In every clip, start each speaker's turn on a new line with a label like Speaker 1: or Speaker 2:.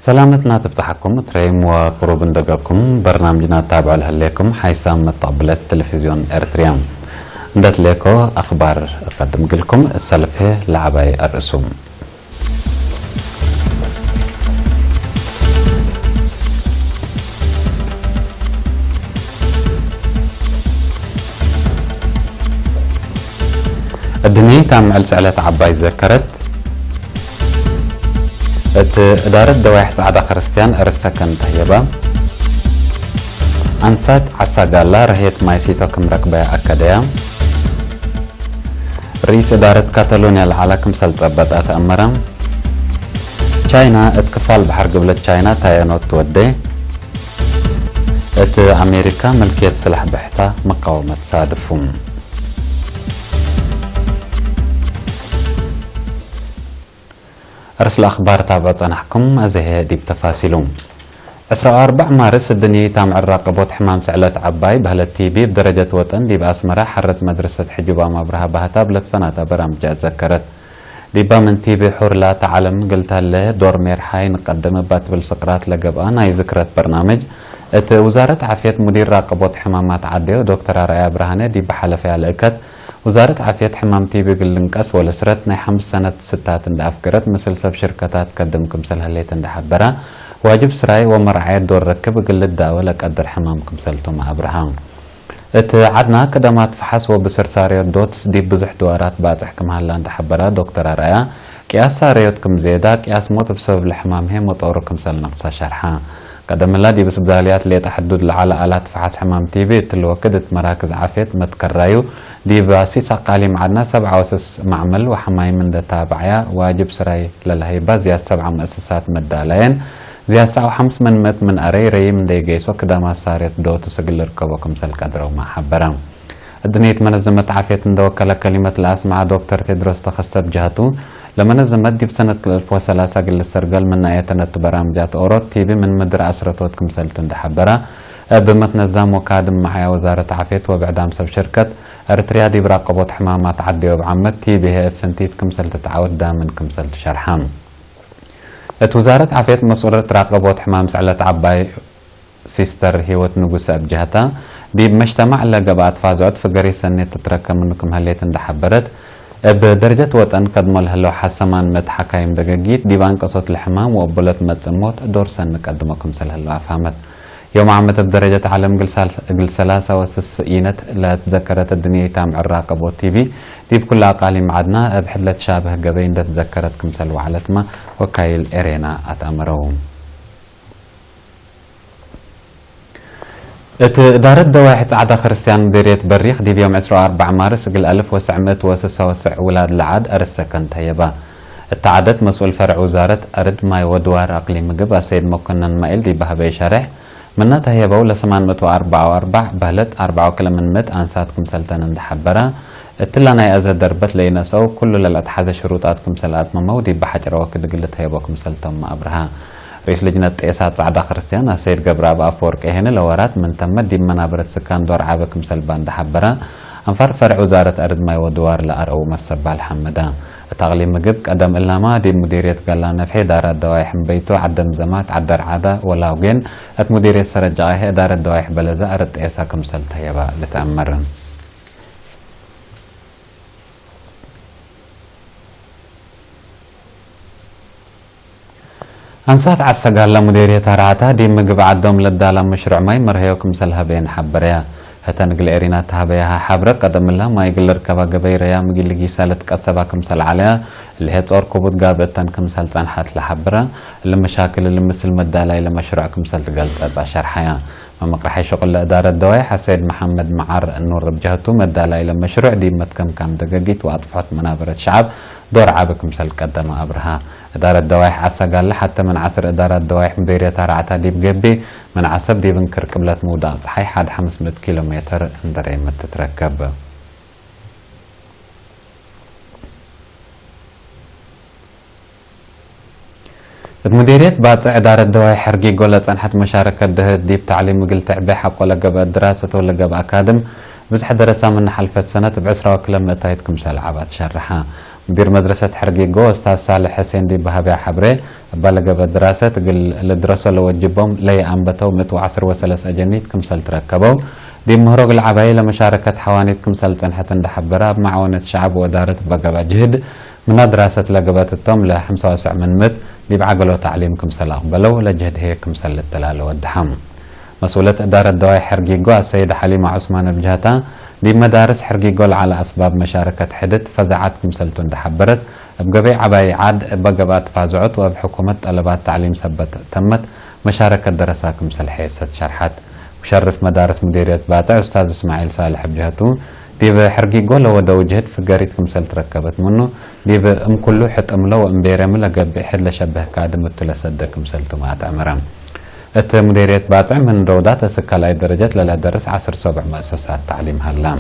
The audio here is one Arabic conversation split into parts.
Speaker 1: سلامتنا تبصحكم تريم وقروب دقاكم برنامجنا تابع لكم حيث متقبلة تلفزيون ارتريام ندت ليكو اخبار اقدم لكم السلفه لعباي الرسوم الدنيا تعمل سعلة عباي ذكرت إدارة دوايح عدا خرستيان أرسكن تهيبا أنسات عساقالا رهيت مايسيتو كم ركبة أكاديا رئيس إدارة كاتالونيا العلاكم سلطبت أتأمرا تشاينا اتكفال بحر قبلة تشاينا تايانوت تودي أمريكا ملكية سلاح بحتا مقاومة صادفهم أرسل أخبار تابعت أنحكم أزهي دي بتفاصيلهم 14 مارس الدنيا تام الراقبوت حمام سعلة عباي بهلا التيبي بدرجة وطن دي بأسمرة حرت مدرسة حجوبة مبرها بهتا بلتسنة برامج ذكرت ديبا من تيبي حور لا تعلم قلتها له دور ميرحاي نقدم بات بالسقرات لقبان هاي ذكرت برنامج وزارة عافية مدير راقبوت حمامات عديو دكتورة رأي برهانة دي بحلفة لأكد وزارة عافية حمام تيبي قلنقاس ولسرت ناي 5 سنة ستات اندافكرت مثل سب شركتات قدمكم سلها ليت اندحبرا واجب سراي ومرعية دور ركب قل الدعوة لقدر حمامكم سلتو مع ابراهام عدنا كدامات فحص وبسرساريو دوتس دي بزح دوارات باصحكم هلا اندحبرا دكتورة رأي قياس ساريوتكم زيادة قياس موت بسبب الحمام هي مطوركم سل نقصة شرحا قدم الله دي بسبداليات اللي تحدد على آلات فحص حمام تيبي تلوكدت مراكز عافية متكرايو دي باسيسا قالي معنا 7 معمل وحماي من تابعيا واجب سراي للهيبة زياد 7 مؤسسات مدالين زياد 5 من مت من أري من دي جيسو كداما صارت دو تسجل ركبكم سل قدروا مع حبرا الدنيا منظمة عافية دوكلا كلمة الأسماء دكتور تدرس تخصصت جهته لما نظمت دي بسنة 2003 قل السرقال من آياتنا برامجات أوروت تيبي من مدر أسرتوتكم سلتون دحبرا بمتنظم وكادم معايا وزارة عافية وبعدام سب شركة أرتريا دي براقبوت حمامات عدي وبعمد تيبي هي فنتيتكم سلت تعود دامنكم سلت شرحام وزارة عافية مسؤولة راقبوت حمام سعلة عباي سيستر هيوت نقوس بجهتها دي بمجتمع لقبات فازعود فقري سنة تتركب منكم هليت اندحبرت بدرجة وطن قدموا لهلو حسمان مت حكايم دقاقيت ديوان قصوت الحمام وقبلت متسموت دور سن قدمكم سلهلو أفهمت يوم عمت بدرجة عالم قل 3 إينت لا تذكرت الدنيا تام الراقب والتيبي دي بكل أقالي معدنا بحدلة شابه قبين دا تذكرتكم سلو علتما وكايل إرينا أتأمرهم إدارة دواحة عدا خرستيان مديرية بريخ دي بيوم 14 مارس قل 1996 ولاد العاد أرسكن تهيبا التعادت مسؤول فرع وزارة أرد ماي ودوار أقليم قبا سيد مكنن مائل دي بهبي شرح منا تهيبا ولا 844 بهلت 4 كلا من مت أنساتكم سلطان اندحبرا التلانا أزا دربت لينا سو كل للأتحاز شروطاتكم سلات ممودي بحجر وكد قلت هيباكم سلطان ما أبرها رئيس لجنة إيسات عدا خرستيان سيد قبراب أفورك هنا لورات من تمت دي منابرة سكان دور عابكم سلبان دحبرا أنفر فرع وزارة أرد ماي ودوار لأرأو مسبال حمدا تغلي مقب قدم إلا ما دي مديرية قلا نفحي دارة دوايح بيتو عدم زمات عدر عادة ولاوغين أت مديرية سرجايه دارة دوايح بلزا أرد إيسا كمسل تهيبا لتأمرن أنسات عسقال لمديرية رعاتا دي مقب عدوم للدالة مشروع ماي مرهيوكم سلها بين حبريا هتا نقل إرينا تهبيها حبرة قدم الله ما يقل ركبا قبيريا مقل لقي سالت قصبا كمسل عليها اللي هي تصور كوبوت قابتان كمسل تنحات لحبرة اللي مشاكل اللي مثل مدالة إلى مشروع كمسل تقلت شرحيا مقرحي شغل لإدارة دوايح سيد محمد معار النور بجهته مدالة إلى مشروع دي متكم كام دقاقيت وأطفحت منابرة شعب دور عابك مسل قدم أبرها إدارة دوايح عسقال حتى من عصر إدارة دوايح مديرية رعاتا دي بقبي من عصب دي بنكر قبلة مودا صحيح حد 500 كيلومتر اندري متتركب مديرية باطع إدارة دوايح حرقي قولت أنحت مشاركة دهت دي بتعليم مقل تعبي حق ولا قبل دراسة ولا قبل أكاديم بس حد درسها من حلفة سنة بعسرة وكلام أتايتكم سلعبات شرحها مدير مدرسة حرقيقو أستاذ صالح حسين دي بهابيع حبري بلغ بالدراسة للدراسة اللي وجبهم لي أنبتوا 113 أجنيت كمسل تركبوا دي مهرق العباية لمشاركة حوانيت كمسل تنحت اندحبرها بمعونة شعب وإدارة بقبة جهد من دراسة لقبات التوم ل 95 من مت دي بعقلوا تعليم كمسل أقبلوا لجهد هي كمسل للتلال والدحم مسؤولة إدارة دواي حرقيقو السيدة حليمة عثمان بجهتا دي مدارس حرقيقو على أسباب مشاركة حدث فزعت كمسلتو اندحبرت بقبي عباي عاد بقبات فازعت وبحكومة طلبات تعليم سبت تمت مشاركة دراسة كمسل حيثة شرحت مشرف مدارس مديرية باتع أستاذ إسماعيل صالح بجهتو دي بحرقيقو لو دو جهد في قريت كمسل تركبت منه دي بأم كله حت أملو وأمبيرم لقب حد لشبه كادم التلسد كمسلتو ما تأمرم ات مديرية باتع من رودات سكالاي درجات للا درس 10 مؤسسات تعليم هلام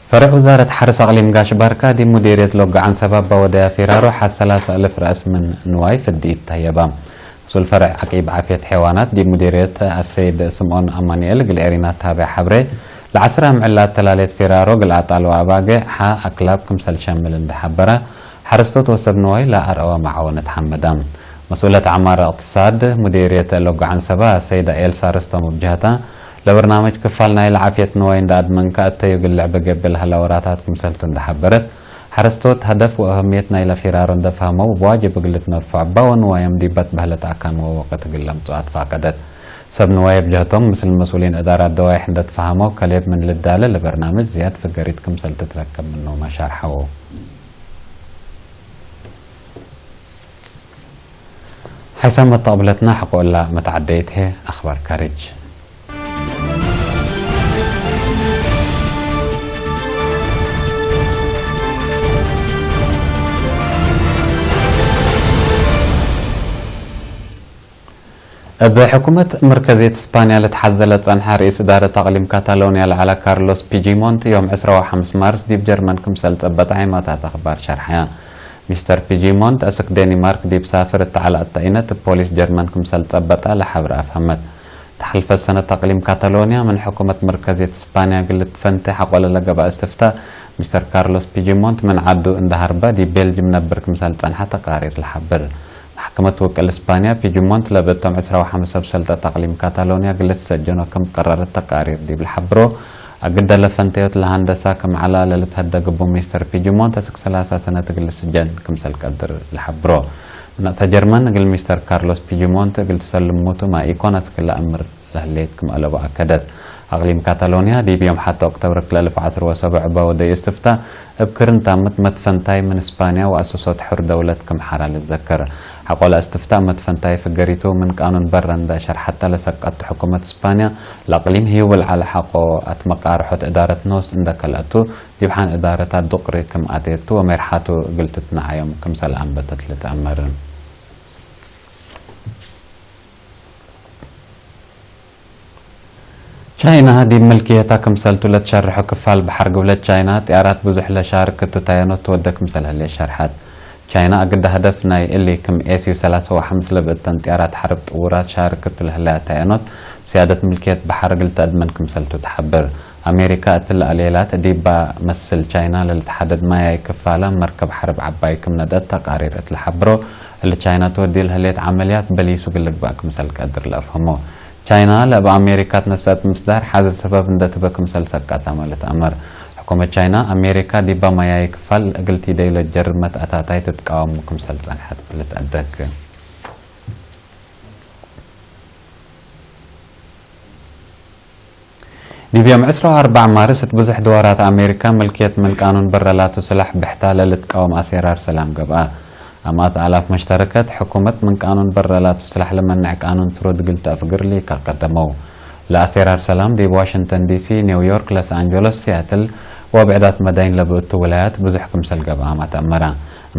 Speaker 1: فرع وزارة حرس أقليم قاش باركا دي مديرية لوقع عن سبب بودايا فرارو حس 3000 رأس من نواي في الديت تهيبا مسؤول فرع عقيب عافية حيوانات دي مديرية السيد سمعون أمانيال قل إيرينات تابع حبري العسرة معلات تلاليت فرارو قل عطال واباقي حا أكلاب كمسل شامل اندحبرة حرستو توسب نواي لا أرأوا معونة حمدام مسؤولة عمارة اقتصاد مديرية لوقع عن سبا السيدة إيلسا رستم بجهتا لبرنامج كفالنا إلى عافية نواين داد من كأتيو قلعب قبلها لوراتات كمسلتو اندحبرت حرستوت هدف وأهميتنا إلى فرار دفهمو بواجب قلت نرفع باون نوايم ديبت بهلت أكان ووقت قلم طوات فاقدت سب نواي بجهتهم مثل المسؤولين إدارة دواي حندت فهمو كليب من للدالة لبرنامج زياد في قريت كمسل تتركب منه ما شارحو حسام طابلتنا حقول لا متعديتها أخبار كارج بحكومة مركزية إسبانيا لتحزلت صنحة رئيس إدارة تقليم كاتالونيا على كارلوس بيجيمونت يوم 25 مارس دي بجرمن كمسل تثبت عيماتات أخبار شرحيان مستر بيجيمونت أسك دنمارك دي بسافرت على التأينة بوليس جرمن كمسل تثبت لحبر أفهمت تحلف السنة تقليم كاتالونيا من حكومة مركزية إسبانيا قلت فنتح ولا لقى استفتاء مستر كارلوس بيجيمونت من عدو اندهربا دي بيلجيم نبر كمسل صنحة تقارير لحبر محكمة وكل إسبانيا بيجيمونت لبتم 25 بسلطة تقليم كاتالونيا قلت سجنوا كم قررت تقارير دي بالحبرو أقد لفنتيوت الهندسة كم على للتهدى قبو ميستر بيجيمونت أسك 3 سنة تقل السجن كم سل قدر الحبرو من جرمن قل ميستر كارلوس بيجيمونت قل تسلم موتو ما إيكون أسك الأمر لهليت كم ألو أكدت أقليم كاتالونيا دي بيوم حتى أكتوبر 2017 بودي استفتاء بكرن تامت مدفنتاي من إسبانيا وأسسات حر دولة كم حرا لتذكر حقول استفتاء مدفنتاي في قريتو من قانون برندا شرح حتى لسقط حكومة إسبانيا الأقليم هي على حقو أتمقار حط إدارة نوس عندك الأتو ديبحان إدارة الدقري كم أديرتو ومرحاتو قلتتنا عيوم كم سلام بتتلت أمرن تشاينا هذه ملكيتها كمسلتو لتشرح كفال بحر قولة تشاينا تيارات بزح لشاركة تاينو تودك مثل هاللي شرحات تشاينا أقد هدفنا اللي كم إيسيو 3.5 لبتن تيارات حرب طورات شاركة لهلا تاينو سيادة ملكية بحر قلت أدمن كمسلتو تحبر أمريكا أتل أليلات ديبا مثل تشاينا للتحدد ما يكفالا مركب حرب عباي كم ندت تقارير اتلحبرو اللي تشاينا تودي لهليت عمليات بليسو قلت بقى كمسل قدر لأفهمو تشاينا لأب أمريكا تنسات مصدر حاز السبب إن دتبك مسل سكات عملت أمر حكومة تشاينا أمريكا دي بما يكفل قلتي دي لجرمت أتاتاي تتقاوم كمسل صنحت لتأدك دي بيوم 4 مارس تبزح دوارات أمريكا ملكية من قانون برا لا تسلح بحتالة لتقاوم أسيرار سلام قبقى أمات آلاف مشتركات حكومة من قانون برا لا تسلح لمنع قانون ترود قلت أفقر لي كقدمو لأسيرار سلام دي واشنطن دي سي نيويورك لوس أنجلوس سياتل وبعدات مدين لبؤت ولايات بزحكم سلقب أمات أمرا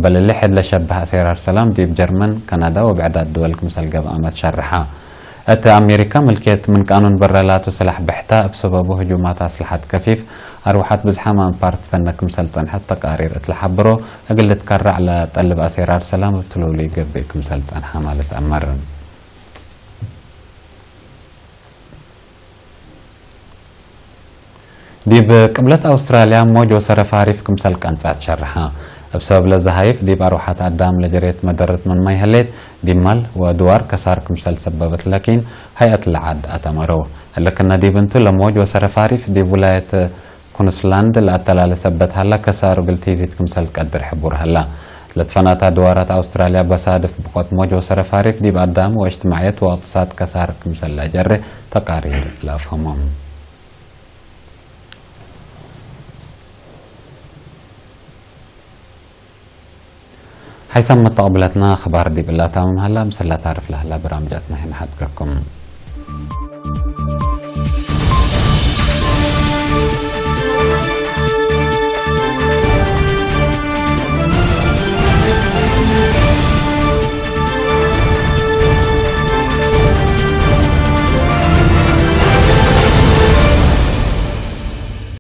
Speaker 1: بل اللي حد لشبه أسيرار سلام دي بجرمن كندا وبعدات دولكم سلقب أمات شرحا أتى أمريكا ملكية من قانون برا لا تسلح بحتاء بسببه هجومات أسلحات كفيف أروحات بزحمة بارت فنكم سلطان حتى قارير اتلحبرو أقل تكرع على طلب أسيرار سلام بتلولي قبيكم سلطان حمالة أمرن ديب قبلت أستراليا موج وصرف عارف كمسال كانسات شرحها بسبب لزهايف ديب أروحات عدام لجريت مدرت من ما يهلت ديب مال ودوار كسار كمسال سببت لكن هيئة العد أتمرو لكن ديب انتو لموج وصرف عارف ديب ولاية كونسلاند لأتلال سبت هلا كسار قلتيزيت كمسال قدر حبور هلا لتفنات دوارات أستراليا بصادف بقوت موج وصرف عارف ديب أدام واجتماعيات واقتصاد كسار كمسال لجري تقارير لأفهمهم حيث متقبلتنا أخبار دي بالله تمام هلا مسلا تعرف لهلا برامجاتنا هنا حدكم